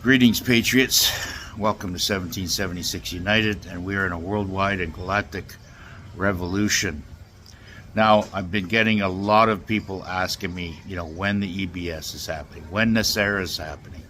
Greetings, Patriots. Welcome to 1776 United, and we are in a worldwide and galactic revolution. Now, I've been getting a lot of people asking me, when the EBS is happening, when the gesara is happening,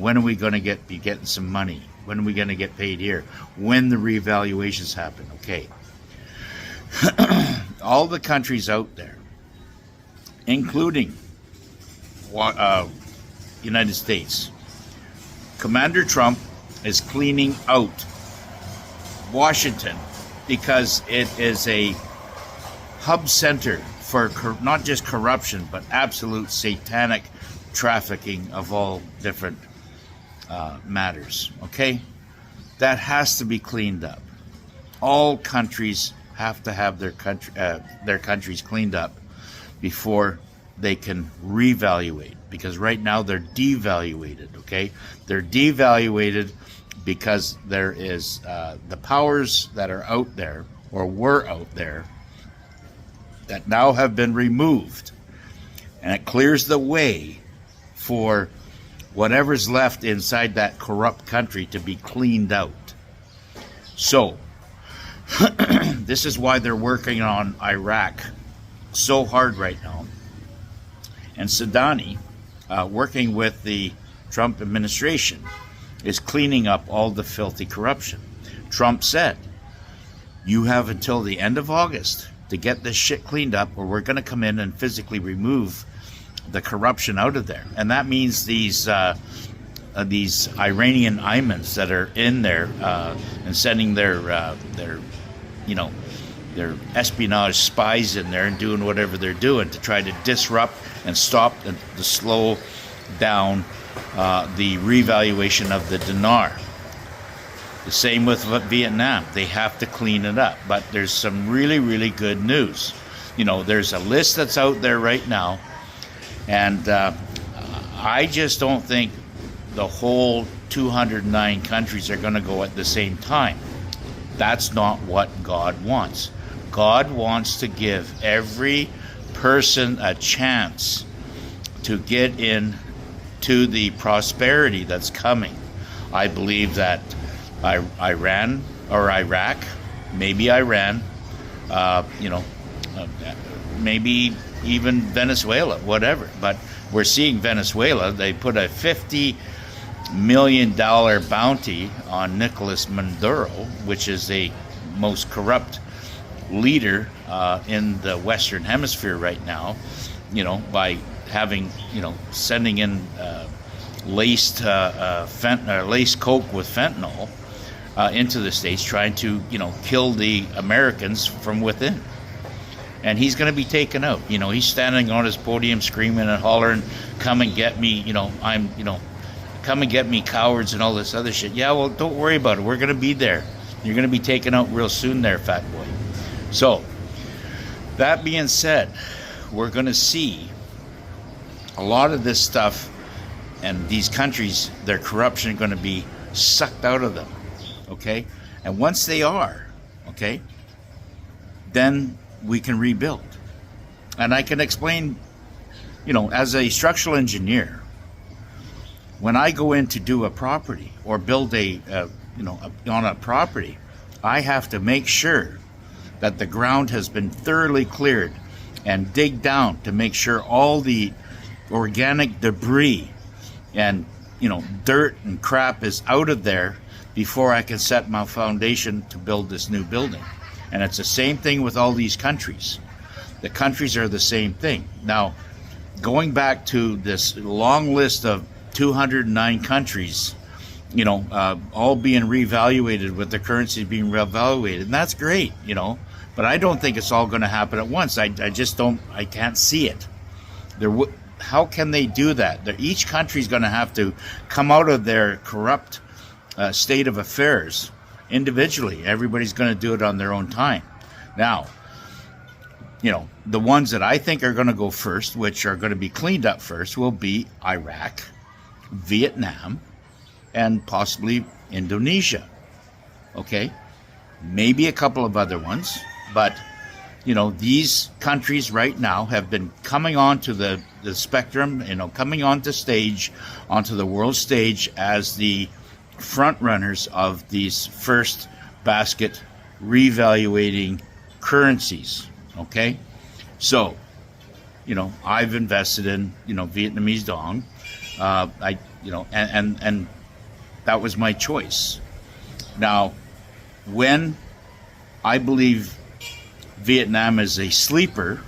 when are we going to be getting some money? When are we going to get paid here? When the revaluations happen? Okay. All the countries out there, including United States, Commander Trump is cleaning out Washington because it is a hub center for not just corruption, but absolute satanic trafficking of all different matters. Okay? That has to be cleaned up. All countries have to have their countries cleaned up before they can revaluate, because right now they're devaluated. Okay, they're devaluated because there is the powers that are out there or were out there that now have been removed, and it clears the way for whatever's left inside that corrupt country to be cleaned out. So this is why they're working on Iraq so hard right now. And Sadani, working with the Trump administration, is cleaning up all the filthy corruption. Trump said, you have until the end of August to get this shit cleaned up, or we're going to come in and physically remove the corruption out of there. And that means these Iranian imams that are in there and sending their espionage spies in there and doing whatever they're doing to try to disrupt and stop and to slow down the revaluation of the dinar. The same with Vietnam. They have to clean it up. But there's some really, really good news. There's a list that's out there right now, and I just don't think the whole 209 countries are going to go at the same time. That's not what God wants. God wants to give every person a chance to get in to the prosperity that's coming. I believe that Iran or Iraq, maybe Iran, maybe even Venezuela, whatever. But we're seeing Venezuela. They put a $50 million bounty on Nicolas Maduro, which is the most corrupt leader in the Western Hemisphere right now, by having, sending in laced coke with fentanyl into the States, trying to, kill the Americans from within. And he's going to be taken out. He's standing on his podium screaming and hollering, come and get me, come and get me, cowards, and all this other shit. Yeah, well, don't worry about it. We're going to be there. You're going to be taken out real soon there, fat boy. So, that being said, we're going to see a lot of this stuff and these countries, their corruption going to be sucked out of them, okay? And once they are, okay, then we can rebuild. And I can explain, as a structural engineer, when I go in to do a property or build on a property, I have to make sure that the ground has been thoroughly cleared and dig down to make sure all the organic debris and dirt and crap is out of there before I can set my foundation to build this new building. And it's the same thing with all these countries. The countries are the same thing. Now, going back to this long list of 209 countries, all being revaluated with the currency being revaluated, and that's great, but I don't think it's all going to happen at once. I can't see it. How can they do that? Each country is going to have to come out of their corrupt state of affairs individually. Everybody's going to do it on their own time. Now, the ones that I think are going to go first, which are going to be cleaned up first, will be Iraq, Vietnam, and possibly Indonesia. Okay? Maybe a couple of other ones, but these countries right now have been coming onto the spectrum, coming onto the world stage as the front runners of these first basket revaluating currencies. Okay, so I've invested in Vietnamese dong. And that was my choice. Now, when I believe Vietnam is a sleeper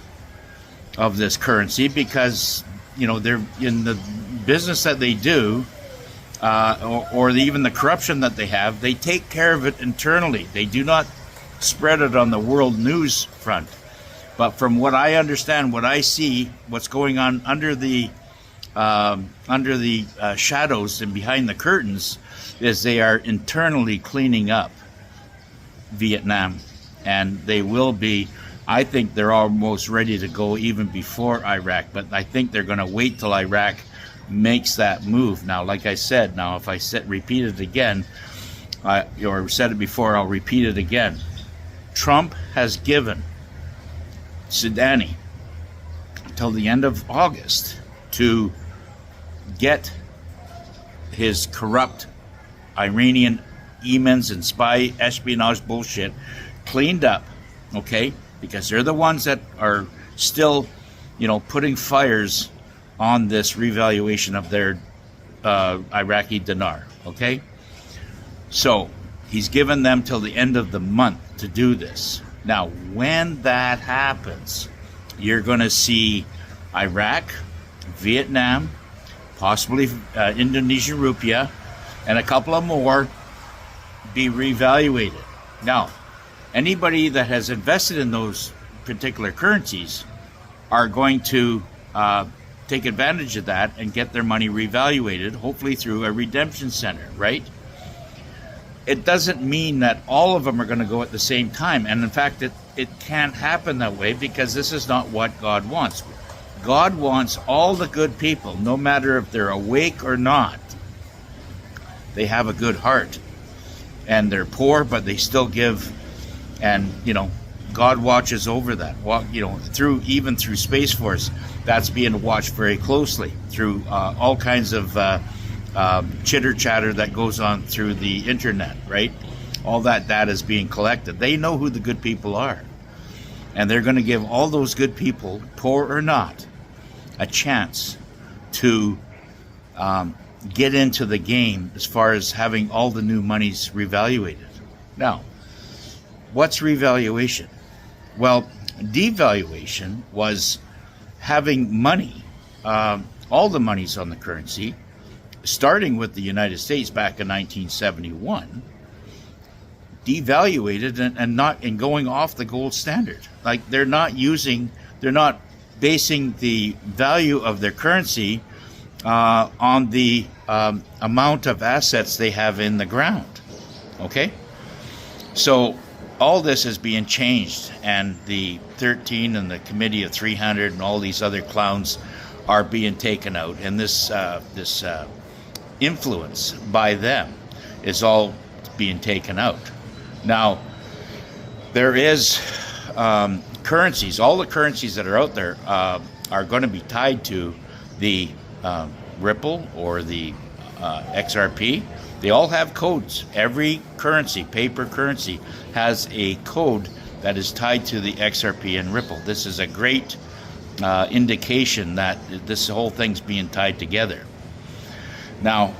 of this currency, because they're in the business that they do, or even the corruption that they have, they take care of it internally. They do not spread it on the world news front. But from what I understand, what I see, what's going on under the shadows and behind the curtains, is they are internally cleaning up Vietnam, and they will be. I think they're almost ready to go even before Iraq, but I think they're going to wait till Iraq makes that move. Now, like I said, if I repeat it again, or said it before, I'll repeat it again. Trump has given Sudani till the end of August to get his corrupt Iranian emails and spy espionage bullshit cleaned up, okay? Because they're the ones that are still, putting fires on this revaluation of their Iraqi dinar, okay? So he's given them till the end of the month to do this. Now, when that happens, you're going to see Iraq, Vietnam, possibly Indonesian rupiah, and a couple of more be revaluated. Now, anybody that has invested in those particular currencies are going to take advantage of that and get their money revaluated, hopefully through a redemption center, right? It doesn't mean that all of them are going to go at the same time. And in fact, it can't happen that way, because this is not what God wants. God wants all the good people, no matter if they're awake or not. They have a good heart. And they're poor, but they still give. And, God watches over that. Even through Space Force, that's being watched very closely through all kinds of chitter chatter that goes on through the internet, right? All that data is being collected. They know who the good people are. And they're going to give all those good people, poor or not, a chance to get into the game as far as having all the new monies revaluated. Now, what's revaluation? Well, devaluation was having money, all the monies on the currency, starting with the United States back in 1971, devaluated and going off the gold standard. Like they're not basing the value of their currency on the amount of assets they have in the ground. Okay? So all this is being changed, and the 13 and the Committee of 300 and all these other clowns are being taken out, and this influence by them is all being taken out. Now, there is currencies. All the currencies that are out there are going to be tied to the Ripple or the XRP. They all have codes. Every currency, paper currency, has a code that is tied to the XRP and Ripple. This is a great indication that this whole thing's being tied together. Now,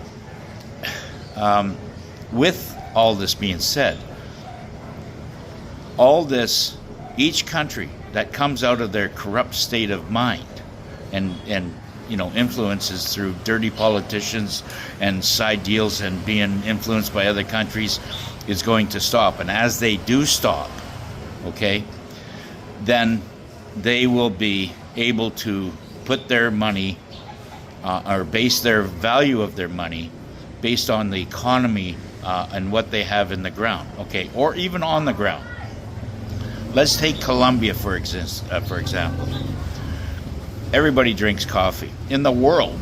with all this being said, each country that comes out of their corrupt state of mind and influences through dirty politicians and side deals and being influenced by other countries is going to stop. And as they do stop, okay, then they will be able to put their money or base their value of their money based on the economy and what they have in the ground, okay, or even on the ground. Let's take Colombia for example. Everybody drinks coffee in the world.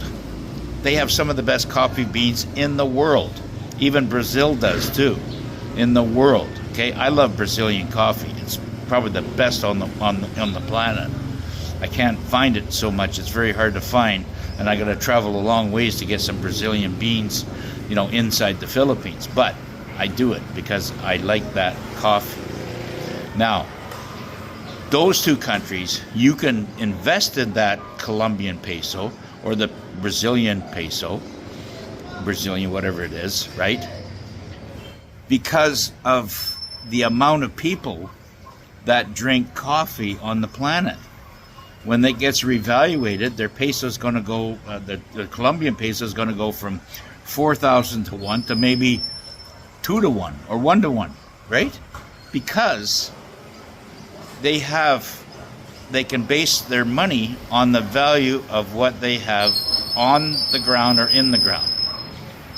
They have some of the best coffee beans in the world. Even Brazil does too, in the world. Okay, I love Brazilian coffee. It's probably the best on the planet. I can't find it so much. It's very hard to find, and I got to travel a long ways to get some Brazilian beans, inside the Philippines. But I do it because I like that coffee. Now, those two countries, you can invest in that Colombian peso or the Brazilian peso, Brazilian whatever it is, right? Because of the amount of people that drink coffee on the planet. When it gets revaluated, their peso is going to go, the Colombian peso is going to go from 4,000 to 1 to maybe 2 to 1 or 1 to 1, right? Because they can base their money on the value of what they have on the ground or in the ground.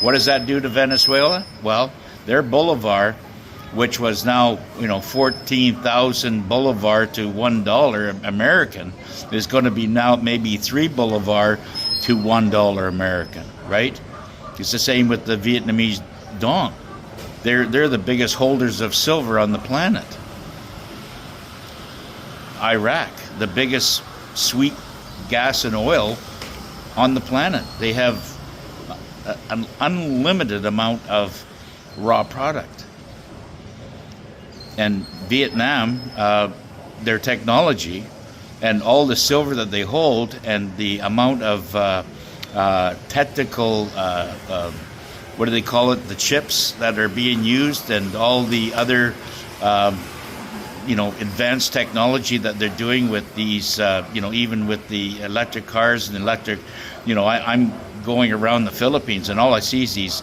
What does that do to Venezuela? Well, their bolivar, which was now 14,000 bolivar to $1 American, is going to be now maybe 3 bolivar to $1 American, right? It's the same with the Vietnamese dong. They're the biggest holders of silver on the planet. Iraq, the biggest sweet gas and oil on the planet. They have an unlimited amount of raw product. And Vietnam, their technology and all the silver that they hold and the amount of technical, what do they call it, the chips that are being used and all the other advanced technology that they're doing with these, even with the electric cars and electric, I'm going around the Philippines and all I see is these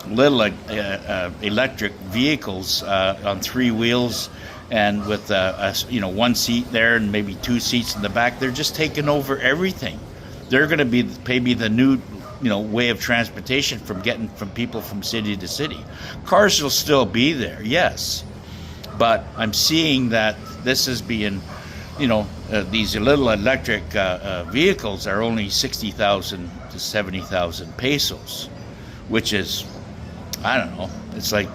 little electric vehicles on 3 wheels and with one seat there and maybe 2 seats in the back. They're just taking over everything. They're going to be maybe the new way of transportation from getting from people from city to city. Cars will still be there, yes, but I'm seeing that this is being these little electric vehicles are only 60,000 to 70,000 pesos, which is, I don't know, it's like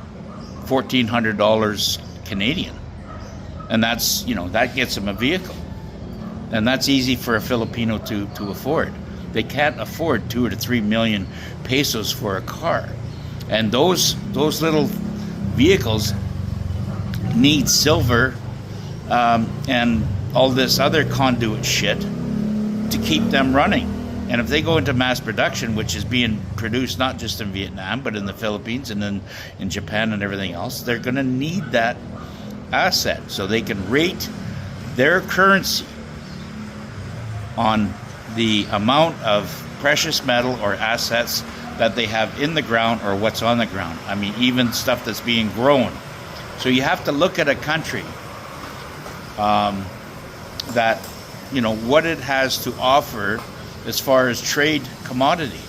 $1,400 Canadian. And that's, that gets them a vehicle. And that's easy for a Filipino to afford. They can't afford 2 to 3 million pesos for a car. And those little vehicles need silver and all this other conduit shit to keep them running. And if they go into mass production, which is being produced not just in Vietnam, but in the Philippines and then in Japan and everything else, they're going to need that asset so they can rate their currency on the amount of precious metal or assets that they have in the ground or what's on the ground. I mean, even stuff that's being grown. So you have to look at a country that, what it has to offer as far as trade commodity.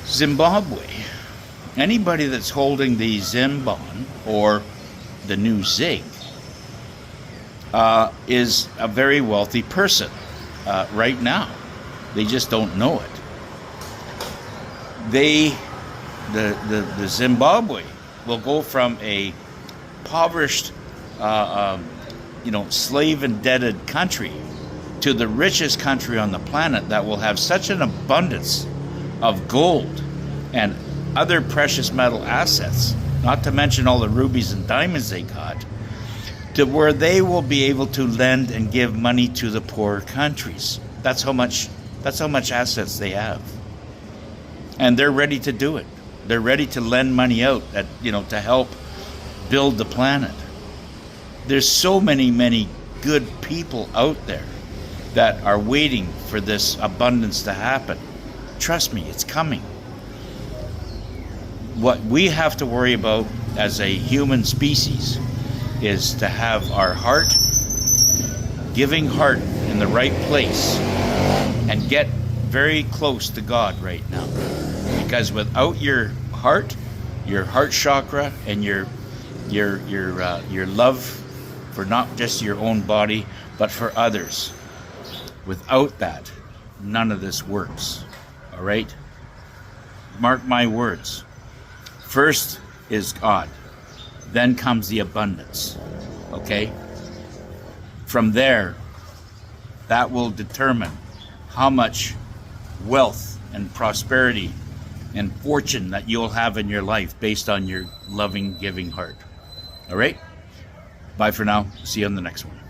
Zimbabwe. Anybody that's holding the Zimbon or the new ZiG is a very wealthy person right now. They just don't know it. The Zimbabwe will go from a impoverished, slave-indebted country to the richest country on the planet that will have such an abundance of gold and other precious metal assets, not to mention all the rubies and diamonds they got, to where they will be able to lend and give money to the poorer countries. That's how much assets they have. And they're ready to do it. They're ready to lend money out to help build the planet. There's so many good people out there that are waiting for this abundance to happen. Trust me, it's coming. What we have to worry about as a human species is to have our heart, giving heart in the right place and get very close to God right now. Because without your heart chakra and your love for not just your own body but for others, without that, none of this works. All right? Mark my words. First is God. Then comes the abundance. Okay? From there, that will determine how much wealth and prosperity and fortune that you'll have in your life based on your loving, giving heart. All right? Bye for now. See you on the next one.